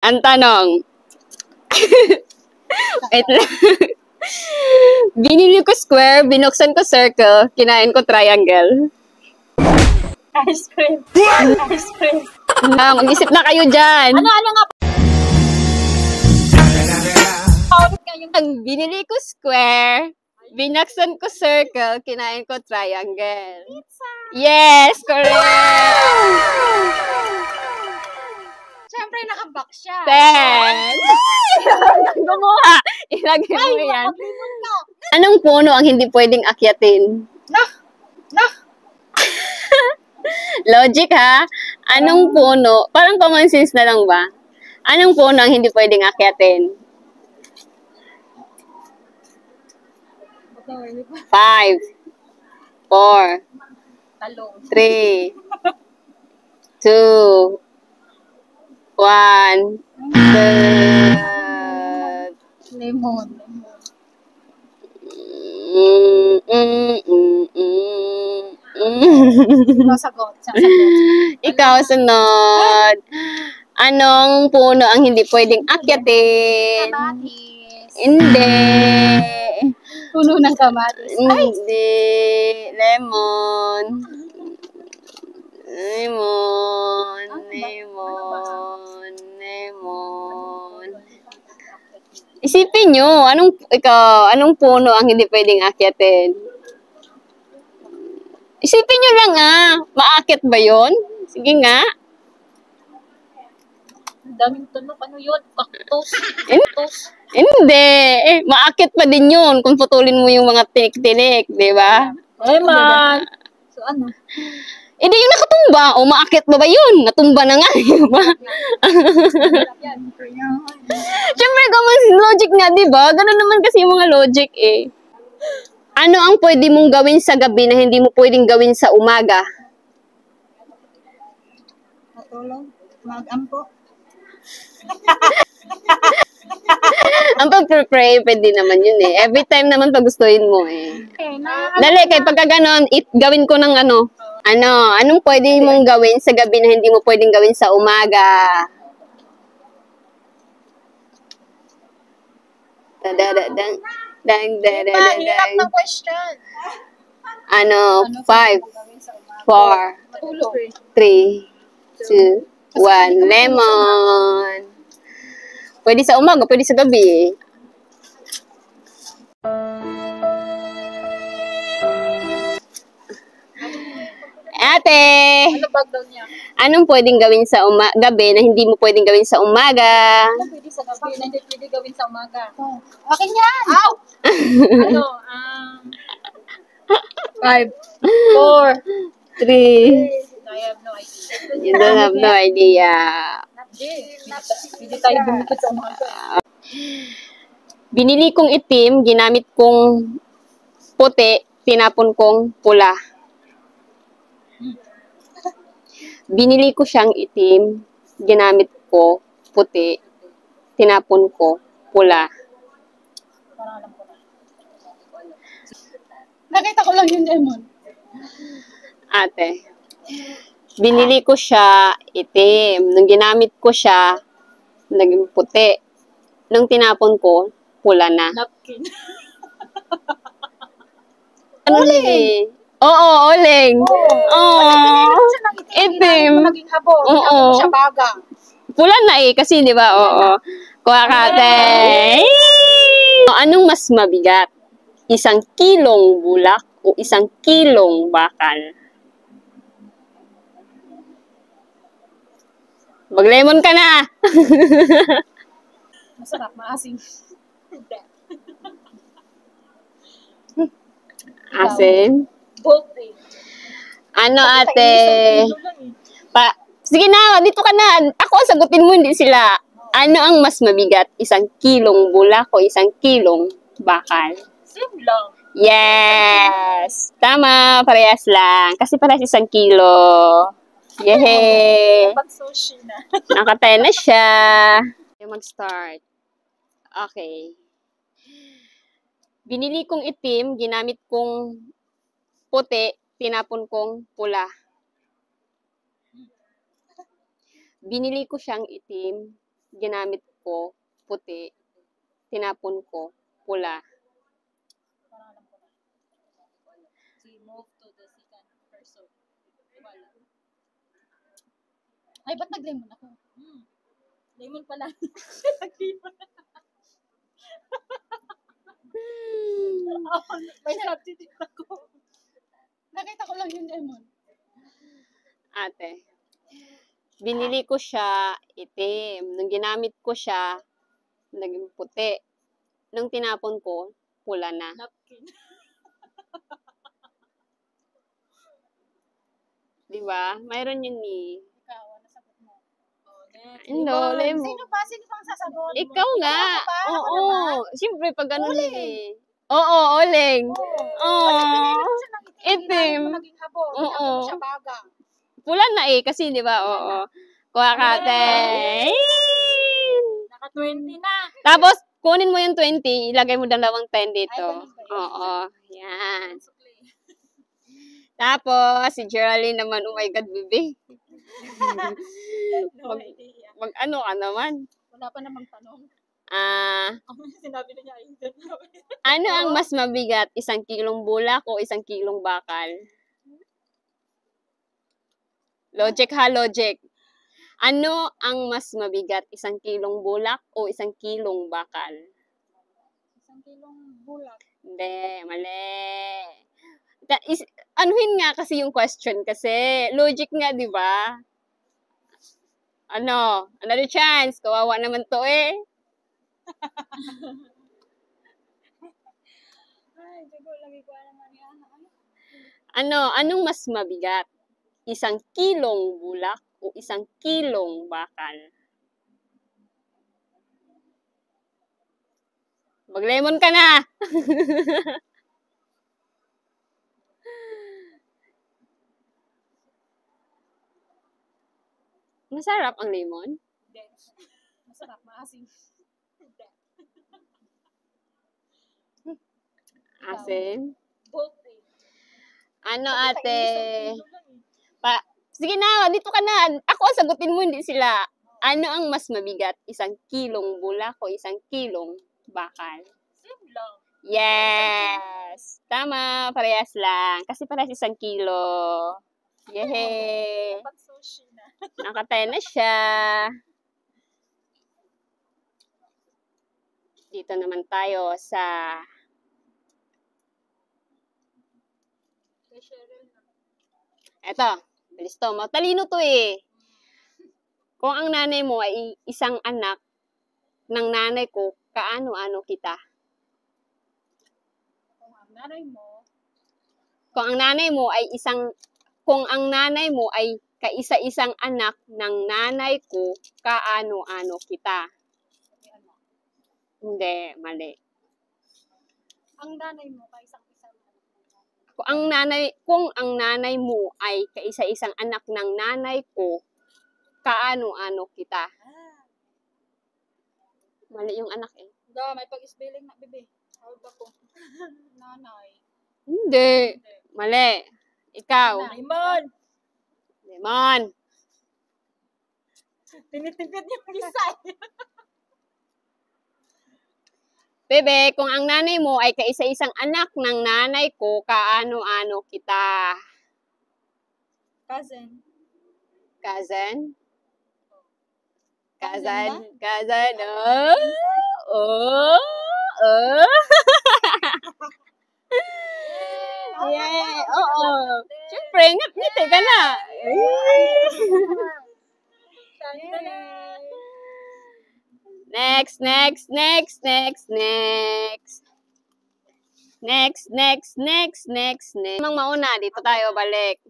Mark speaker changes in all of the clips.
Speaker 1: Ang tanong. Wait lang. Binili ko square, binuksan ko circle, kinain ko triangle.
Speaker 2: Ice cream. Ice cream.
Speaker 1: Mag-isip na kayo dyan.
Speaker 2: Ano nga?
Speaker 1: Ang binili ko square, binuksan ko circle, kinain ko triangle.
Speaker 2: Pizza.
Speaker 1: Yes, correct!
Speaker 2: Siyempre, nakabak siya.
Speaker 1: 10! Gumawa! Ilagay mo yan.
Speaker 2: Makaplimon ka.
Speaker 1: Anong puno ang hindi pwedeng akyatin?
Speaker 2: Nah.
Speaker 1: Logic ha? Anong puno? Parang common sense na lang ba? Anong puno ang hindi pwedeng akyatin? 5, 4,
Speaker 2: Talong.
Speaker 1: 3, 2, 1.
Speaker 2: Lemon. Sasagot.
Speaker 1: Ikaw, sunod. Anong puno ang hindi pwedeng akyatin?
Speaker 2: Kamatis.
Speaker 1: Hindi.
Speaker 2: Puno ng kamatis. Ay!
Speaker 1: Hindi. Lemon. Lemon. Lemon. Lemon. Isipin nyo, anong puno ang hindi pwedeng akyatin? Isipin nyo lang maakyat ba yon? Sige nga.
Speaker 2: Ang daming tunog. Ano yun? Cactus.
Speaker 1: Hindi. Maakyat pa din yun kung putulin mo yung mga tinik-tinik, di ba?
Speaker 2: Lemon. So ano?
Speaker 1: Hindi yung nakatumba. O maakyat ba yun? Natumba na nga, di ba? Siyempre, common logic nga, di ba? Ganun naman kasi yung mga logic eh. Ano ang pwede mong gawin sa gabi na hindi mo pwedeng gawin sa umaga?
Speaker 2: Matulog. Mag-ampo.
Speaker 1: Ang pag-pray, pwede naman yun eh. Every time naman pagustuhin mo eh.
Speaker 2: Okay,
Speaker 1: Dali, kay pagka ganon, gawin ko ng anong pwede mong gawin sa gabi na hindi mo pwedeng gawin sa umaga?
Speaker 2: Mahirap ng question.
Speaker 1: 5, 4,
Speaker 2: Matulog.
Speaker 1: 3, 2, 1, lemon. Pwede sa umaga, pwede sa gabi. Ate,
Speaker 2: Ano background niya?
Speaker 1: anong pwedeng gawin sa gabi na hindi mo pwedeng gawin sa umaga?
Speaker 2: Ano pwede sa gabi na hindi pwede gawin sa umaga? Akin yan! Ow! Ano? 5, 4,
Speaker 1: 3.
Speaker 2: I have no idea.
Speaker 1: You don't have no idea.
Speaker 2: Hindi tayo bumukod sa umaga.
Speaker 1: Binili kong itim, ginamit kong puti, tinapon kong pula. Binili ko siyang itim, ginamit ko puti, tinapon ko pula.
Speaker 2: Parang alam ko na. Nakita ko lang yung lemon.
Speaker 1: Ate, binili ko siya itim. Nung ginamit ko siya, naging puti. Nung tinapon ko, pula na.
Speaker 2: Napkin.
Speaker 1: Ano eh? Oo, uling. Oo. Itim.
Speaker 2: Naging habon.
Speaker 1: Oo.
Speaker 2: Tinapon siya baga.
Speaker 1: Pula na eh, kasi di ba? Oo. Kuha ka, ate. Anong mas mabigat? 1 kilong bulak o 1 kilong bakal? Mag-lemon ka na.
Speaker 2: Masarap, maasim.
Speaker 1: Asin?
Speaker 2: Both eh.
Speaker 1: Ano, ate? Sige na, dito ka na. Ako ang sagutin mo, hindi sila. Ano ang mas mabigat? 1 kilong bulak o 1 kilong bakal?
Speaker 2: Same lang.
Speaker 1: Yes! Tama, parehas lang. Kasi parehas 1 kilo. Yehey!
Speaker 2: Pag sushi na.
Speaker 1: Nakatay na siya. Mag-start. Okay. Binili kong itim, ginamit kong puti, tinapon kong pula. Binili ko siyang itim, ginamit ko, puti. Tinapon ko, pula.
Speaker 2: Parang alam ko na. Si move to the second person. Wala. Ay, ba't nag-lemon ako? Lemon pala. Nag-lemon. May substitute ako. Nakita ko lang yung lemon.
Speaker 1: Ate, binili ko siya itim. Nung ginamit ko siya, naging puti. Nung tinapon ko, pula na.
Speaker 2: Napkin.
Speaker 1: Diba? Mayroon yun ni.
Speaker 2: Ikaw, ano sagot mo? Oh, next.
Speaker 1: Ano, lemon.
Speaker 2: Sino pa? Sino pang sasagot?
Speaker 1: Ikaw nga.
Speaker 2: Ako pa? Ako
Speaker 1: Oo.
Speaker 2: naman?
Speaker 1: Siyempre, pag ganun
Speaker 2: Uling.
Speaker 1: eh. Oo, uling. Oo.
Speaker 2: Kasi pinili mo siya ng itim.
Speaker 1: Itim.
Speaker 2: Ginamit mo naging habon.
Speaker 1: Oo.
Speaker 2: Ginamit mo siya bagang.
Speaker 1: Pula na eh, kasi di ba? Oo. Kuha ka, ate.
Speaker 2: Naka-20 na.
Speaker 1: Tapos, kunin mo yung 20, ilagay mo 2 10 dito.
Speaker 2: Ay, ganun ba yun?
Speaker 1: Oo. Yan. Tapos, si Geraldine naman, oh my God, bebe.
Speaker 2: No idea.
Speaker 1: Mag ano ka naman?
Speaker 2: Wala pa namang tanong.
Speaker 1: Ano
Speaker 2: Sinabi na niya, ayun din.
Speaker 1: ang mas mabigat? 1 kilong bulak o 1 kilong bakal? Logic ha, logic. Ano ang mas mabigat? 1 kilong bulak o 1 kilong bakal?
Speaker 2: 1 kilong bulak.
Speaker 1: Hindi, mali. Anuhin nga kasi yung question kasi. Logic nga, di ba? Ano? Another chance. Kawawa naman to eh.
Speaker 2: Ay, siguro lagi ko naman yan.
Speaker 1: Anong mas mabigat? 1 kilong bulak o 1 kilong bakal? Mag-lemon ka na! Masarap ang lemon?
Speaker 2: Hindi. Masarap, maasim. Hindi.
Speaker 1: Asin?
Speaker 2: Both eh.
Speaker 1: Ano
Speaker 2: Sabi,
Speaker 1: ate?
Speaker 2: kainis ang kilo lang eh.
Speaker 1: Sige na, dito ka na. Ako ang sagutin mo, hindi sila. Ano ang mas mabigat? 1 kilong bulak o 1 kilong bakal?
Speaker 2: Same lang.
Speaker 1: Yes! Tama, parehas lang. Kasi parehas 1 kilo. Yehey!
Speaker 2: Dapat sushi na.
Speaker 1: Nakatay na siya. Dito naman tayo sa
Speaker 2: Kay Cheryl na.
Speaker 1: eto, bilis to. Matalino to eh. Kung ang nanay mo ay isang anak ng nanay ko, kaano-ano kita?
Speaker 2: Kung ang nanay mo,
Speaker 1: Kung ang nanay mo ay kaisa-isang anak ng nanay ko, kaano-ano kita?
Speaker 2: sabi ano,
Speaker 1: Hindi, mali.
Speaker 2: ang nanay mo, kaisang-isang anak ng nanay.
Speaker 1: Kung ang nanay mo ay kaisa-isang anak ng nanay ko, kaano-ano kita? Mali yung anak eh.
Speaker 2: Hindi, may pag-spelling na, bebe. Hawag ako. Nanay.
Speaker 1: Hindi. Mali. Ikaw.
Speaker 2: Lemon!
Speaker 1: Lemon.
Speaker 2: Tinitipid niya yung isa eh.
Speaker 1: Bebe, kung ang nanay mo ay kaisa-isang anak ng nanay ko, kaano-ano kita?
Speaker 2: Cousin.
Speaker 1: Cousin?
Speaker 2: Cousin
Speaker 1: Cousin? Cousin? Oh! Oh! Oh! Yeah! Oo! Siyempre, ngiti ka na! Next, next, next, next, next. Next, next, next, next, next. Mang mauna, dito tayo balik.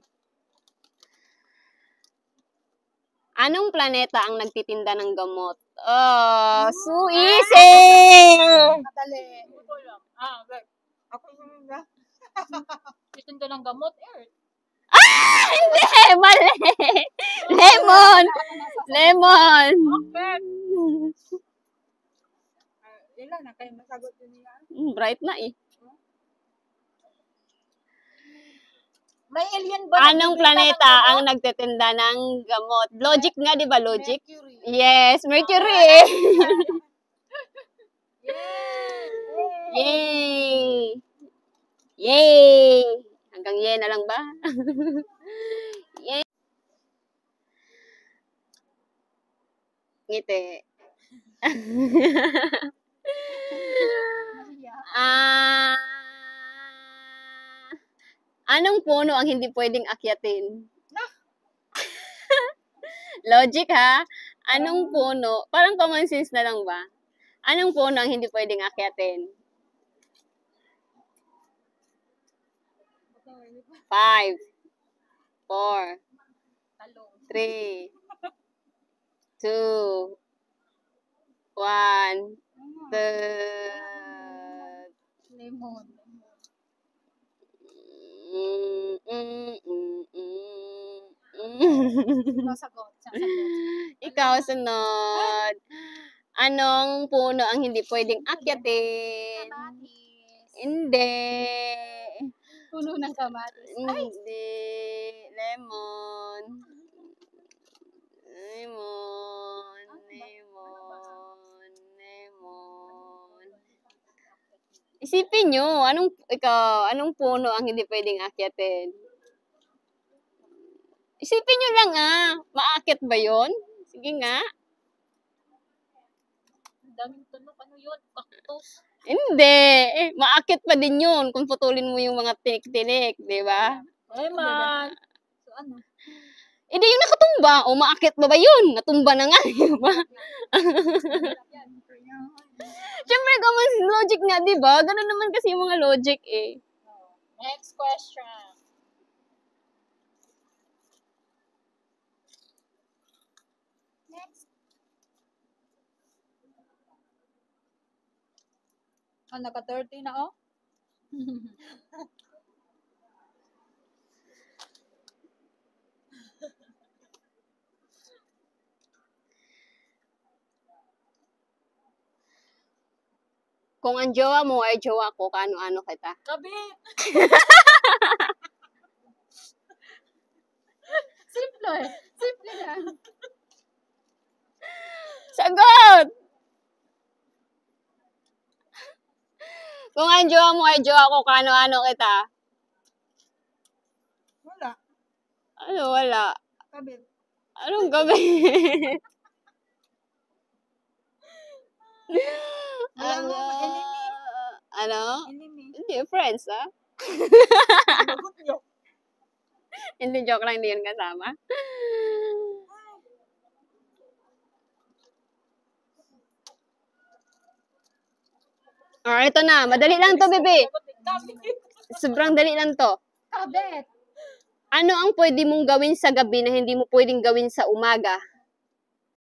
Speaker 1: Anong planeta ang nagtitinda ng gamot? Oh, so easy!
Speaker 2: Madali. Ito lang. Right. Ako yung nga. Titinda ng gamot, Earth.
Speaker 1: Ah! Hindi! Mali! Lemon! Lemon!
Speaker 2: Okay. Ilan na kayo masagot din niya?
Speaker 1: Bright na eh.
Speaker 2: May alien ba?
Speaker 1: Anong planeta ang nagtitinda ng gamot? Logic nga, di ba? Logic?
Speaker 2: Mercury.
Speaker 1: Yes, Mercury.
Speaker 2: Yay!
Speaker 1: Yay! Yay! Hanggang yay na lang ba? Yay! Ngiti. Ah, anong puno ang hindi pwedeng akyatin? Logic ha? Anong puno? Parang common sense na lang ba? Anong puno ang hindi pwedeng akyatin? 5, 4,
Speaker 2: Talong.
Speaker 1: 3, 2, 1,
Speaker 2: Lemon. Sasagot.
Speaker 1: Ikaw, sunod. Anong puno ang hindi pwedeng akyatin?
Speaker 2: Kamatis.
Speaker 1: Hindi.
Speaker 2: Puno ng kamatis. Ay!
Speaker 1: Hindi. Lemon. Lemon. Lemon. Lemon. Isipin nyo, anong puno ang hindi pwedeng akyatin? Isipin nyo lang maakyat ba yon? Sige nga.
Speaker 2: Ang daming tunog. Ano yun? Cactus.
Speaker 1: Hindi. Maakyat pa din yun kung putulin mo yung mga tinik-tinik, di ba?
Speaker 2: Lemon. So ano?
Speaker 1: Hindi yung nakatumba. O maakyat ba yun? Natumba na nga, di ba? Siyempre, common logic nga, di ba? Ganun naman kasi yung mga logic eh.
Speaker 2: Next question. Next. Naka-30 na oh.
Speaker 1: Kung ang jowa mo ay jowa ko, kaano-ano kita?
Speaker 2: Kabit! Simple eh. Simple yan.
Speaker 1: Sagot! Kung ang jowa mo ay jowa ko, kaano-ano kita?
Speaker 2: Wala.
Speaker 1: Ano, wala.
Speaker 2: Kabit.
Speaker 1: Anong gabi?
Speaker 2: Wala nga, enemy.
Speaker 1: Ano?
Speaker 2: Enemy.
Speaker 1: Hindi, friends,
Speaker 2: Bagot nyo.
Speaker 1: Hindi, joke lang, hindi yun kasama. Ito na. Madali lang to, bebe. Sobrang dali lang to.
Speaker 2: Kabit.
Speaker 1: Ano ang pwede mong gawin sa gabi na hindi mo pwedeng gawin sa umaga?